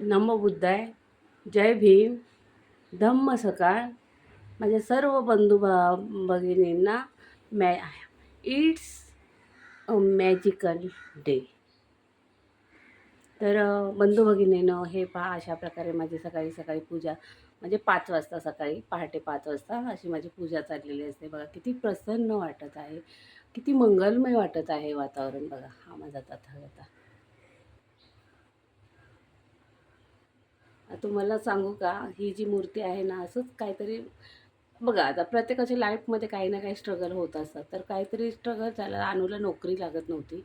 नमो बुद्धाय. जय भीम. धम्म सकाळ. माझ्या सर्व भगिनींना मॅ इट्स अ मॅजिकल डे. तर बंधू भगिनीनं हे पहा, अशा प्रकारे माझी सकाळी सकाळी पूजा म्हणजे 5 वाजता, सकाळी पहाटे 5 वाजता अशी माझी पूजा चाललेली असते. बघा किती प्रसन्न वाटत आहे, किती मंगलमय वाटत आहे वातावरण. बघा हा माझा तथागता. तुम्हाला सांगू का, ही जी मूर्ती आहे ना, असंच काहीतरी बघा, आता प्रत्येकाच्या लाईफमध्ये काही ना काही स्ट्रगल होत असतात. तर काहीतरी स्ट्रगल झालं, अनुला नोकरी लागत नव्हती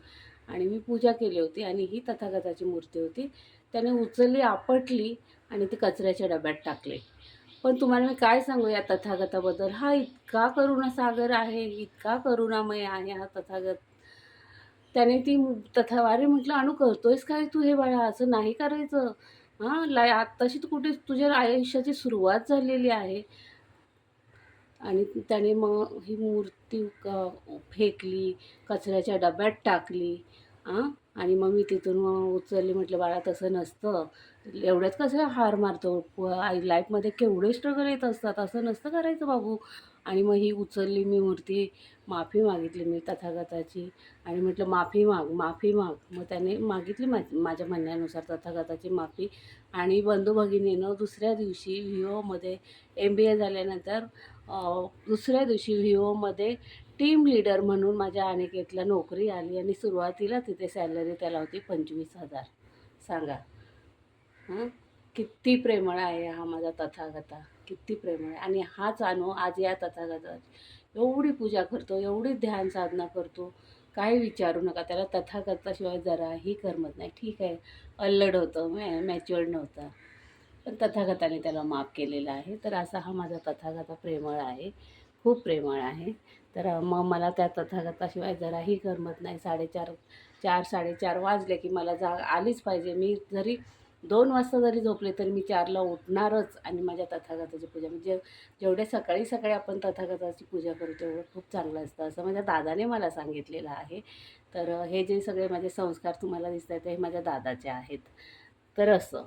आणि मी पूजा केली होती आणि ही तथागताची मूर्ती होती. त्याने उचलली, आपटली आणि ती कचऱ्याच्या डब्यात टाकली. पण तुम्हाला मी काय सांगू या तथागताबद्दल, हा इतका करुणासागर आहे, इतका करुणामय आहे हा तथागत. त्याने ती अरे म्हटलं, "अनु करतोयस काय तू हे बाळा? असं नाही करायचं. हां, आत्ताशी तू कुठे तुझ्या आयुष्याची सुरुवात झालेली आहे." आणि त्याने मग ही मूर्ती फेकली, कचऱ्याच्या डब्यात टाकली. आणि मग मी तिथून उचलली. म्हटलं, "बाळा तसं नसतं. एवढ्यात कसं हार मारतो? आई लाईफमध्ये केवढे स्ट्रगल येत असतात. असं नसतं करायचं बाबू." आणि मग ही उचलली मी मूर्ती, माफी मागितली मी तथागताची आणि म्हटलं, "माफी माग, माफी माग." मग त्याने मागितली माझ्या म्हणण्यानुसार तथागताची माफी. आणि बंधू-भगिनीनं दुसऱ्या दिवशी व्हिओमध्ये MBA झाल्यानंतर दुसऱ्या दिवशी व्हिओमध्ये टीम लीडर म्हणून माझ्या अनिकेतला नोकरी आली आणि सुरुवातीला तिथे सॅलरी त्याला होती 25,000. सांगा. हं? किती प्रेमळ आहे हा माझा तथागता, किती प्रेमळ आहे. आणि हाच अनु आज या तथागताची एवढी पूजा करतो, एवढी ध्यान साधना करतो, काही विचारू नका. त्याला तथागताशिवाय जराही करमत नाही. ठीक आहे, अल्लड होतं, मॅच्युअर्ड नव्हता, पण तथागताने त्याला माफ केलेलं आहे. तर असा हा माझा तथागता प्रेमळ आहे, खूप प्रेमळ आहे. तर मग मला त्या तथागताशिवाय जराही करमत नाही. 4:30 वाजले की मला जाग आलीच पाहिजे. मी जरी 2 वाजता जरी झोपले तरी मी 4ला उठणारच आणि माझ्या तथागताची पूजा म्हणजे जेवढे सकाळी सकाळी आपण तथागताची पूजा करू तेवढं खूप चांगलं असतं, असं माझ्या दादाने मला सांगितलेलं आहे. तर हे जे सगळे माझे संस्कार तुम्हाला दिसत आहेत हे माझ्या दादाचे आहेत. तर असं.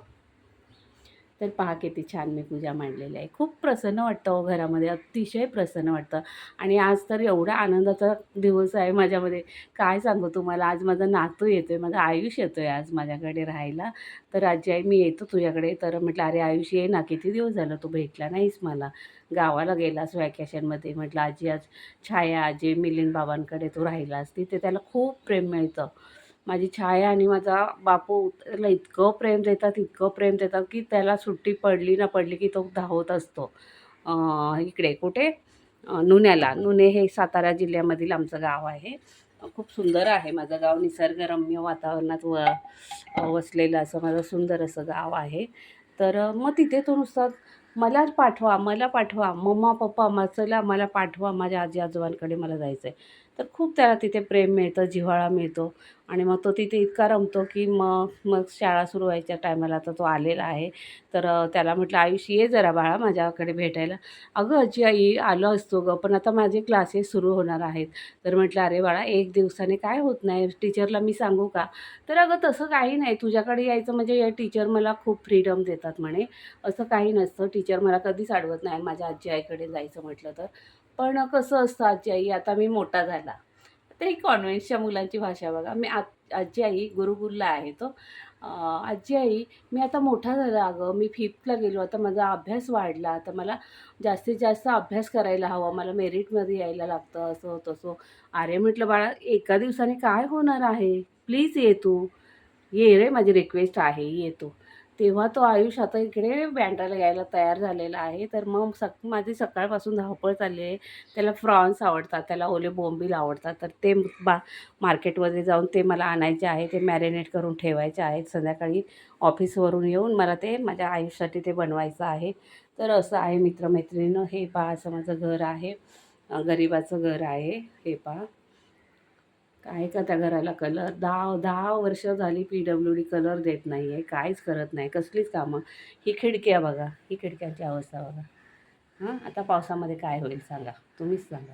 तर पहा किती छान मी पूजा मांडलेली आहे. खूप प्रसन्न वाटतं हो घरामध्ये, अतिशय प्रसन्न वाटतं. आणि आज तर एवढा आनंदाचा दिवस आहे माझ्यामध्ये, काय सांगू तुम्हाला. आज माझा नातू येतो आहे, माझा आयुष येतो आहे आज माझ्याकडे राहायला. तर आजी आई मी येतो तुझ्याकडे. तर म्हटलं, "अरे आयुष ये ना, किती दिवस झालं तू भेटला नाहीस मला, गावाला गेलास वॅकेशनमध्ये." म्हटलं, "आजी आज छाया, आजी मिलिंद बाबांकडे तू राहिलास, तिथे त्याला खूप प्रेम मिळतं." माझी छाया आणि माझा बापू त्याला इतकं प्रेम देतात, इतकं प्रेम देतात, की त्याला सुट्टी पडली ना पडली की तो धावत असतो इकडे कुठे नुन्याला. नुने हे सातारा जिल्ह्यामधील आमचं गाव आहे. खूप सुंदर आहे माझं गाव, निसर्गरम्य वातावरणात वसलेलं असं माझं सुंदर असं गाव आहे. तर मग तिथे तो नुसता मलाच पाठवा, मला पाठवा, मम्मा पप्पा चला मला पाठवा, माझ्या आजी आजोबांकडे मला जायचं आहे. तर खूप त्याला तिथे प्रेम मिळतं, जिव्हाळा मिळतो. आणि मग तो तिथे इतका रमतो की मग मग शाळा सुरू व्हायच्या टायमाला तर तो आलेला आहे. तर त्याला म्हटलं, "आयुष ये जरा बाळा माझ्याकडे भेटायला." "अगं आजी आई आलो असतो गं, पण आता माझे क्लासेस सुरू होणार आहेत." तर म्हटलं, "अरे बाळा 1 दिवसाने काय होत नाही, टीचरला मी सांगू का?" तर "अगं तसं काही नाही, तुझ्याकडे यायचं म्हणजे या टीचर मला खूप फ्रीडम देतात म्हणे. असं काही नसतं, टीचर मला कधीच अडवत नाही माझ्या आजी आईकडे जायचं म्हटलं तर. पण कसं असतं आजी आई, आता मी मोठा झाला." ते कॉन्व्हेंटच्या मुलांची भाषा बघा. आजी आई गुरुकुलला आहे तो. "आजी आई मी आता मोठा झाला अगं, मी 5thला गेलो, आता माझा अभ्यास वाढला, आता मला जास्तीत जास्त अभ्यास करायला हवा, मला मेरिटमध्ये यायला लागतं." असं तसं. "अरे," म्हटलं, "बाळा एका दिवसाने काय होणार आहे? प्लीज ये तू. ये रे, माझी रिक्वेस्ट आहे, ये तू." तेव्हा तो आयुष आता इकडे बँड्राला यायला तयार झालेला आहे. तर मग माझी सकाळपासून धावपळ चालली आहे. त्याला प्रॉन्स आवडतात, त्याला ओले बोंबील आवडतात. तर ते मार्केटमध्ये जाऊन ते मला आणायचे आहे, ते मॅरिनेट करून ठेवायचे आहेत. संध्याकाळी ऑफिसवरून येऊन मला ते माझ्या आयुषसाठी ते बनवायचं आहे. तर असं आहे मित्र-मैत्रिणींनो, हे पहा असं माझं घर आहे. गरिबाचं घर आहे. हे पहा. आहे का त्या घराला कलर? 10 वर्ष झाली PWD कलर देत नाही आहे, काहीच करत नाही, कसलीच कामं. ही खिडकी आहे बघा, ही खिडक्यांची अवस्था बघा. आता पावसामध्ये काय होईल सांगा, तुम्हीच सांगा.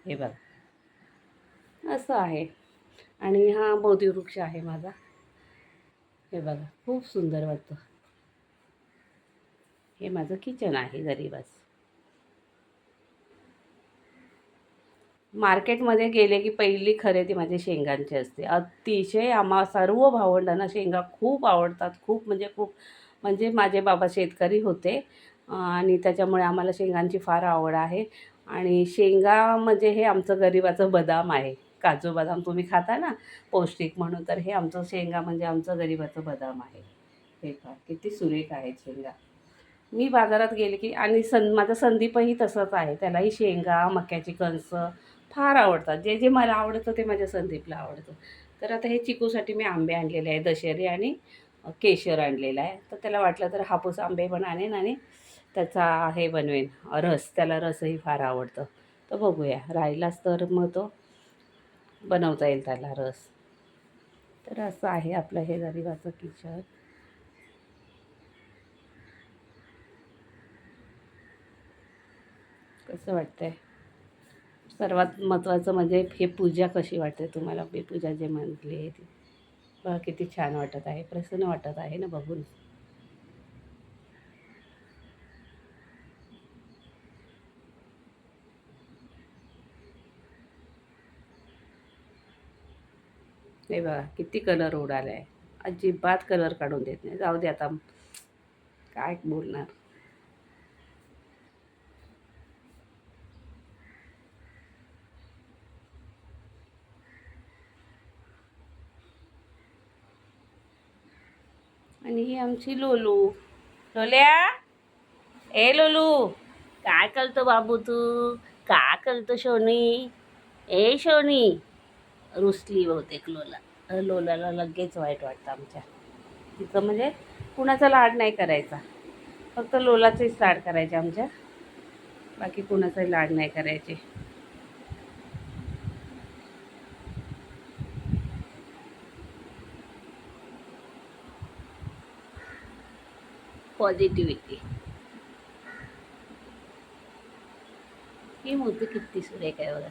हे बघा, असं आहे. आणि हा बोधिवृक्ष आहे माझा. हे बघा, खूप सुंदर वाटतं. हे माझं किचन आहे गरिबाचं. मार्केटमध्ये गेले की पहिली खरेदी माझी शेंगांची असते. अतिशय आम्हा सर्व भावंडांना शेंगा खूप आवडतात. खूप म्हणजे खूप. म्हणजे माझे बाबा शेतकरी होते आणि त्याच्यामुळे आम्हाला शेंगांची फार आवड आहे. आणि शेंगा म्हणजे हे आमचं गरिबाचं बदाम आहे. काजू बदाम तुम्ही खाता ना पौष्टिक म्हणून, तर हे आमचं शेंगा म्हणजे आमचं गरिबाचं बदाम आहे. हे पहा किती सुरेख आहेत शेंगा. मी बाजारात गेले की आणि माझा संदीपही तसंच आहे. त्यालाही शेंगा, मक्याची कणसं फार आवडतात. जे जे मला आवडतं ते माझ्या संदीपला आवडतं. तर आता हे चिकूसाठी मी आंबे आणलेले आहे, दशेरी आणि केशर आणलेला आहे. तर त्याला वाटलं तर हापूस आंबे पण आणेन आणि त्याचा हे बनवेन रस. त्याला रसही फार आवडतं. तर बघूया राहिलाच तर मग तो बनवता येईल त्याला रस. तर असं आहे आपलं हे गरिबाचं किचन. कसं वाटतंय? सर्वात महत्त्वाचं म्हणजे हे पूजा कशी वाटते तुम्हाला? मी पूजा जे म्हटली आहे ती बघा किती छान वाटत आहे, प्रसन्न वाटत आहे ना बघून. हे बघा किती कलर उडाला आहे. अजिबात कलर काढून देत नाही. जाऊ दे आता काय बोलणार. आणि ही आमची लोलू. लोल्या, ए लोलू, काय करतो बाबू तू? काय करतो शोनी? ए शोनी, रुसली बहुतेक लोला. लोलाला लगेच वाईट वाटतं आमच्या. तिचं म्हणजे कुणाचा लाड नाही करायचा, फक्त लोलाचेच लाड करायचे आमच्या. बाकी कुणाचाही लाड नाही करायचे. पॉझिटिव्हिटी. ही मूर्ती किती सुरेख आहे बघा.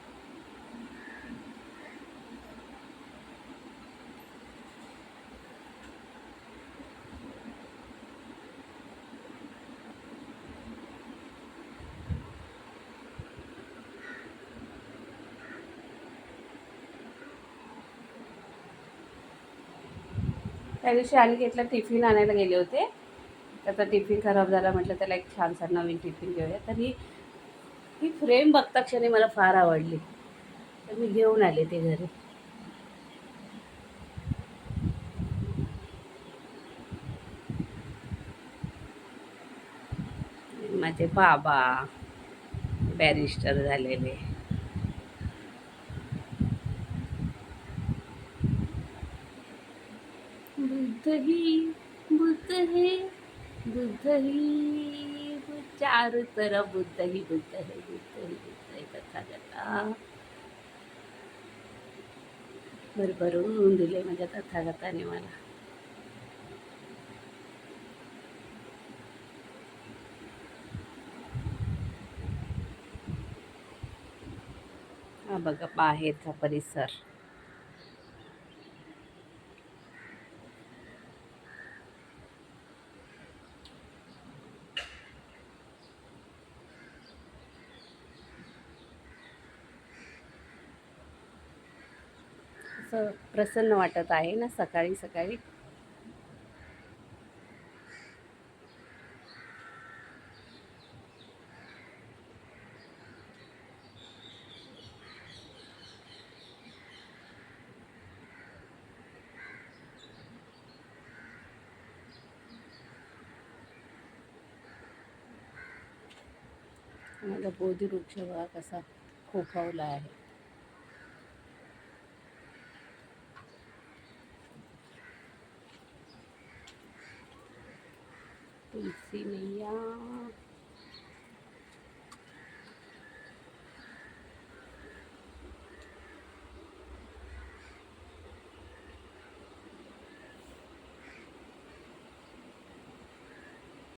त्या दिवशी अनिकेतला टिफिन आणायला गेले होते. त्याचा टिफिन खराब झाला. म्हटलं त्याला एक छानसा नवीन टिफिन घेऊया. तर ही फ्रेम बघता क्षणी मला फार आवडली, तर मी घेऊन आले ते घरी. माझे बाबा बॅरिस्टर झालेले. बुद्ध ही बुद्ध है, बुद्ध ही चारों तरफ बुद्ध ही बुद्ध है, बुद्ध ही बुद्ध है. कथा कथा भरभरून दिले माझ्या तथागताने मला. हा बघा बाहेरचा परिसर. असं प्रसन्न वाटत आहे ना सकाळी सकाळी. माझा बोधिवृक्ष बघा कसा खोफावला आहे. तुलसी मैया